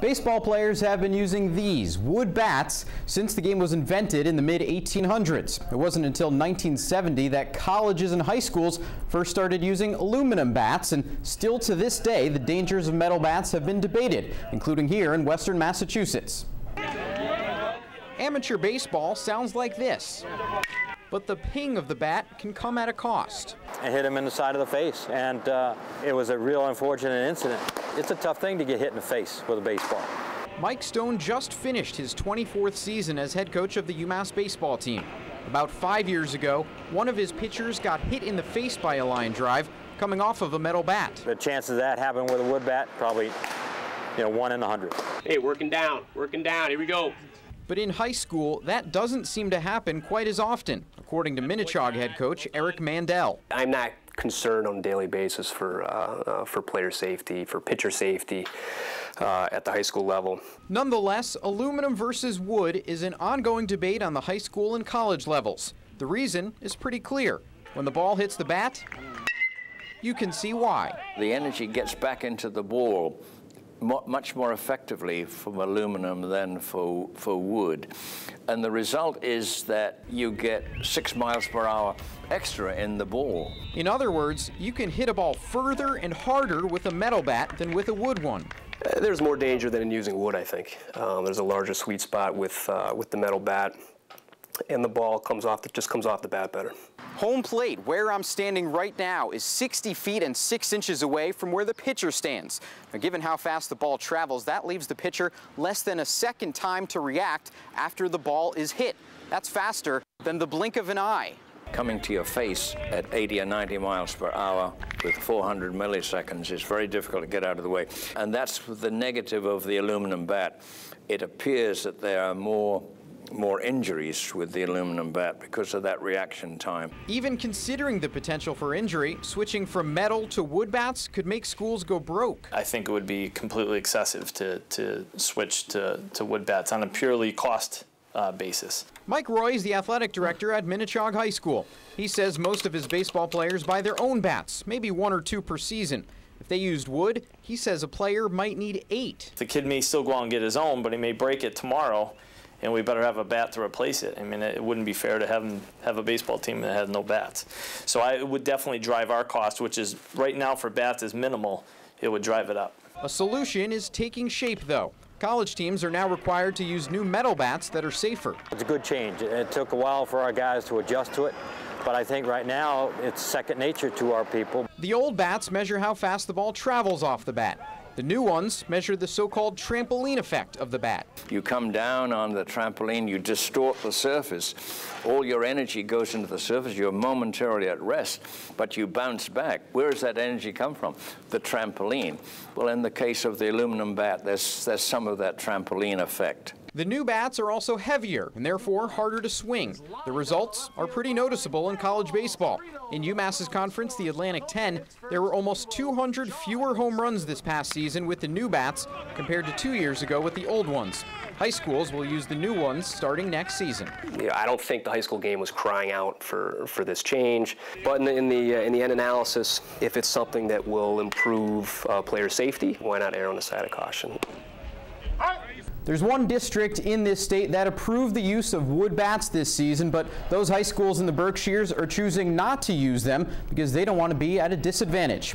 Baseball players have been using these wood bats since the game was invented in the mid-1800s. It wasn't until 1970 that colleges and high schools first started using aluminum bats, and still to this day the dangers of metal bats have been debated, including here in western Massachusetts. Amateur baseball sounds like this, but the ping of the bat can come at a cost. I hit him in the side of the face, and it was a real unfortunate incident. It's a tough thing to get hit in the face with a baseball. Mike Stone just finished his 24th season as head coach of the UMass baseball team. About 5 years ago, one of his pitchers got hit in the face by a line drive coming off of a metal bat. The chances of that happening with a wood bat, probably 1 in 100. Hey, working down, here we go. But in high school, that doesn't seem to happen quite as often, according to Minnechaug head coach Eric Mandel. I'm not concerned on a daily basis for player safety, for pitcher safety at the high school level. Nonetheless, aluminum versus wood is an ongoing debate on the high school and college levels. The reason is pretty clear. When the ball hits the bat, you can see why. The energy gets back into the ball much more effectively from aluminum than for wood. And the result is that you get 6 miles per hour extra in the ball. In other words, you can hit a ball further and harder with a metal bat than with a wood one. There's more danger than in using wood, I think. There's a larger sweet spot with the metal bat, and the ball just comes off the bat better. Home plate, where I'm standing right now, is 60 feet and 6 inches away from where the pitcher stands. Now, given how fast the ball travels, that leaves the pitcher less than a second time to react after the ball is hit. That's faster than the blink of an eye. Coming to your face at 80 or 90 miles per hour with 400 milliseconds is very difficult to get out of the way. And that's the negative of the aluminum bat. It appears that there are more injuries with the aluminum bat because of that reaction time. Even considering the potential for injury, switching from metal to wood bats could make schools go broke. I think it would be completely excessive to switch to wood bats on a purely cost basis. Mike Roy is the athletic director at Minnechaug High School. He says most of his baseball players buy their own bats, maybe 1 or 2 per season. If they used wood, he says a player might need 8. The kid may still go out and get his own, but he may break it tomorrow, and we better have a bat to replace it. I mean, it wouldn't be fair to have a baseball team that has no bats. So it would definitely drive our cost, which is right now for bats is minimal. It would drive it up. A solution is taking shape, though. College teams are now required to use new metal bats that are safer. It's a good change. It took a while for our guys to adjust to it, but I think right now it's second nature to our people. The old bats measure how fast the ball travels off the bat. The new ones measure the so-called trampoline effect of the bat. You come down on the trampoline, you distort the surface. All your energy goes into the surface. You're momentarily at rest, but you bounce back. Where does that energy come from? The trampoline. Well, in the case of the aluminum bat, there's some of that trampoline effect. The new bats are also heavier and therefore harder to swing. The results are pretty noticeable in college baseball. In UMass's conference, the Atlantic 10, there were almost 200 fewer home runs this past season with the new bats compared to 2 years ago with the old ones. High schools will use the new ones starting next season. I don't think the high school game was crying out for this change, but in the end analysis, if it's something that will improve player safety, why not err on the side of caution? There's one district in this state that approved the use of wood bats this season, but those high schools in the Berkshires are choosing not to use them because they don't want to be at a disadvantage.